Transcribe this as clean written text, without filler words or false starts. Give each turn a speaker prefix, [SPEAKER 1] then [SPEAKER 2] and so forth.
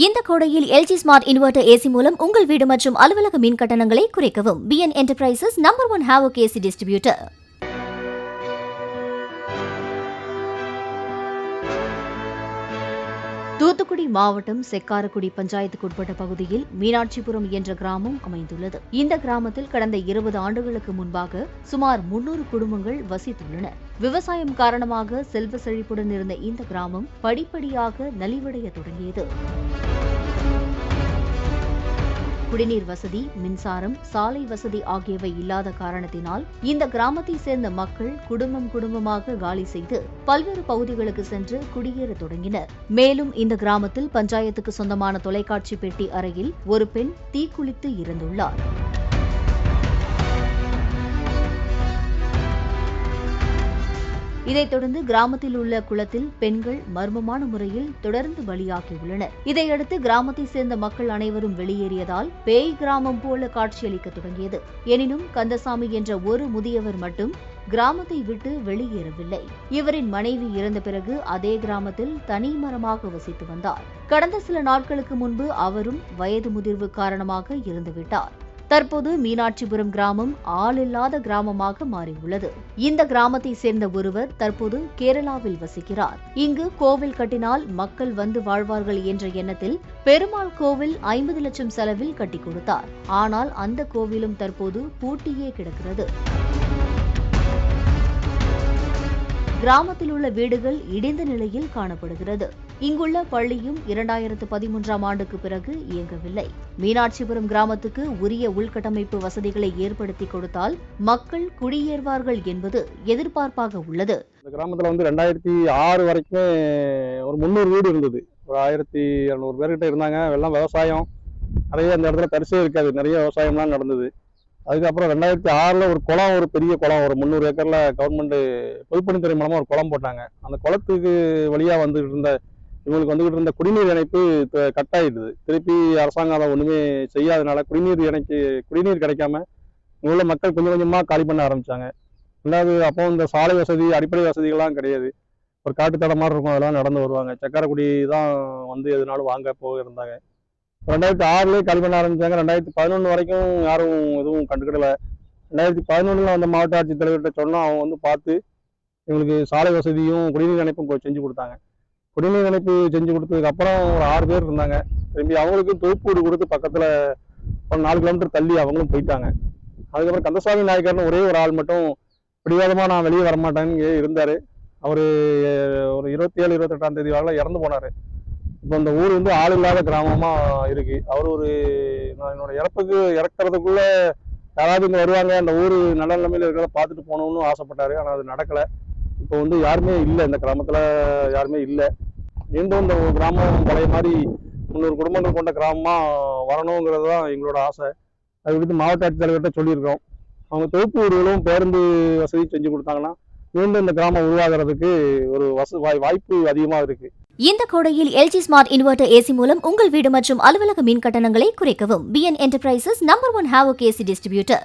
[SPEAKER 1] இந்த கோடையில் LG smart inverter AC மூலம் உங்கள் வீடு மற்றும் அலுவலக மின் கட்டணங்களை குறைக்கவும். BN Enterprises #1 Havoc AC distributor. Thoothukudi மாவட்டம் செக்காரக்குடி பஞ்சாயத்துக்குட்பட்ட பகுதியில் மீனாட்சிபுரம் என்ற கிராமம் அமைந்துள்ளது. இந்த கிராமத்தில் கடந்த 20 ஆண்டுகளுக்கு முன்பாக சுமார் 300 குடும்பங்கள் வசித்துள்ளன. விவசாயம் காரணமாக செல்வ செழிப்புடன் இருந்த இந்த கிராமம் படிப்படியாக நலிவடைய தொடங்கியது. குடிநீர் வசதி, மின்சாரம், சாலை வசதி ஆகியவை இல்லாத காரணத்தினால் இந்த கிராமத்தை சேர்ந்த மக்கள் குடும்பமாக காலி செய்து பல்வேறு பகுதிகளுக்கு சென்று குடியேற தொடங்கினர். மேலும் இந்த கிராமத்தில் பஞ்சாயத்துக்கு சொந்தமான தொலைக்காட்சி பெட்டி அறையில் ஒரு பெண் தீக்குளித்து இறந்துள்ளார். இதைத் தொடர்ந்து கிராமத்தில் உள்ள குளத்தில் பெண்கள் மர்மமான முறையில் தொடர்ந்து பலியாகியுள்ளனர். இதையடுத்து கிராமத்தை சேர்ந்த மக்கள் அனைவரும் வெளியேறியதால் பேய் கிராமம் போல காட்சியளிக்க தொடங்கியது. எனினும் கந்தசாமி என்ற ஒரு முதியவர் மட்டும் கிராமத்தை விட்டு வெளியேறவில்லை. இவரின் மனைவி இறந்த பிறகு அதே கிராமத்தில் தனிமரமாக வசித்து வந்தார். கடந்த சில நாட்களுக்கு முன்பு அவரும் வயது முதிர்வு காரணமாக இறந்துவிட்டார். தற்போது மீனாட்சிபுரம் கிராமம் ஆளில்லாத கிராமமாக மாறியுள்ளது. இந்த கிராமத்தை சேர்ந்த ஒருவர் தற்போது கேரளாவில் வசிக்கிறார். இங்கு கோவில் கட்டினால் மக்கள் வந்து வாழ்வார்கள் என்ற எண்ணத்தில் பெருமாள் கோவில் 50 லட்சம் செலவில் கட்டி கொடுத்தார். ஆனால் அந்த கோவிலும் தற்போது பூட்டியே கிடக்கிறது. கிராமத்தில் உள்ள வீடுகள் இடிந்த நிலையில் காணப்படுகிறது. இங்குள்ள பள்ளியும் 2013ஆம் ஆண்டுக்கு பிறகு இயங்கவில்லை. மீனாட்சிபுரம் கிராமத்துக்கு உரிய உள்கட்டமைப்பு வசதிகளை ஏற்படுத்தி கொடுத்தால் மக்கள் குடியேறுவார்கள் என்பது எதிர்பார்ப்பாக உள்ளது.
[SPEAKER 2] இந்த கிராமத்தில் 2006 வரைக்கும் ஒரு 300 வீடு இருந்தது. ஒரு 1200 பேர்கிட்ட இருந்தாங்க. எல்லாம் விவசாயம், நிறைய அந்த இடத்துல தரிசே இருக்காது, நிறைய விவசாயம்லாம் நடந்தது. அதுக்கப்புறம் 2006 ஒரு குளம், ஒரு பெரிய குளம், ஒரு 300 ஏக்கர்ல கவர்மெண்ட் பொதுப்பணித்துறை மூலமா ஒரு குளம் போட்டாங்க. அந்த குளத்துக்கு வழியா இவங்களுக்கு இருந்த குடிநீர் இணைப்பு கட் ஆயிடுது. திருப்பி அரசாங்கம் அதை ஒண்ணுமே செய்யாதனால குடிநீர் கிடைக்காம உள்ள மக்கள் கொஞ்சம் கொஞ்சமா காலி பண்ண ஆரம்பிச்சாங்க. ரெண்டாவது அப்போ இந்த சாலை வசதி, அடிப்படை வசதிகள்லாம் கிடையாது. ஒரு காட்டுத்தட மாதிரி இருக்கும், அதெல்லாம் நடந்து வருவாங்க. செக்காரக்குடி தான் எதுனாலும் வாங்க போக இருந்தாங்க. 2006 காலி பண்ண ஆரம்பிச்சாங்க. 2011 வரைக்கும் யாரும் எதுவும் கண்டுக்கிடல. 2011 அந்த மாவட்ட ஆட்சித்தலைவர்கிட்ட சொன்னோம். அவங்க பார்த்து இவங்களுக்கு சாலை வசதியும் குடிநீர் இணைப்பும் செஞ்சு கொடுத்தாங்க. குடிநீர் இணைப்பு செஞ்சு கொடுத்ததுக்கு அப்புறம் ஒரு 6 பேர் இருந்தாங்க. திரும்பி அவங்களுக்கு தொகுப்பு வீடு கொடுத்து பக்கத்துல ஒரு 4 கிலோமீட்டர் தள்ளி அவங்களும் போயிட்டாங்க. அதுக்கப்புறம் கந்தசாமி நாயக்கர்னு ஒரே ஒரு ஆள் மட்டும் பிடிவாதமா நான் வெளியே வரமாட்டேன்னு இருந்தாரு. அவரு ஒரு 27-28ஆம் தேதி வரல இறந்து போனாரு. இப்போ இந்த ஊர் ஆள் இல்லாத கிராமமா இருக்கு. அவர் என்னோட இறக்குறதுக்குள்ள யாராவது இங்க வருவாங்க, அந்த ஊர் நல்ல நிலைமையில இருக்கிறத பார்த்துட்டு போகணும்னு ஆசைப்பட்டாரு. ஆனால் அது நடக்கல. இப்போ யாருமே இல்லை, இந்த கிராமத்துல யாருமே இல்லை. மீண்டும் இந்த கிராமம் பழைய மாதிரி 300 குடும்பங்கள் கொண்ட கிராமமா வரணுங்கிறது தான் எங்களோட ஆசை. அது குறித்து மாவட்ட ஆட்சித்தலைவர்கிட்ட சொல்லியிருக்கோம். அவங்க தொகுப்பு வீடுகளும் பேருந்து வசதி செஞ்சு கொடுத்தாங்கன்னா மீண்டும் இந்த கிராமம் உருவாகிறதுக்கு ஒரு வாய்ப்பு அதிகமாக இருக்கு.
[SPEAKER 1] இந்த கோடையில் LG ஸ்மார்ட் இன்வெர்ட்டர் AC மூலம் உங்கள் வீடு மற்றும் அலுவலக மின் கட்டணங்களை குறைக்கவும். BN Enterprises #1 Havoc AC distributor.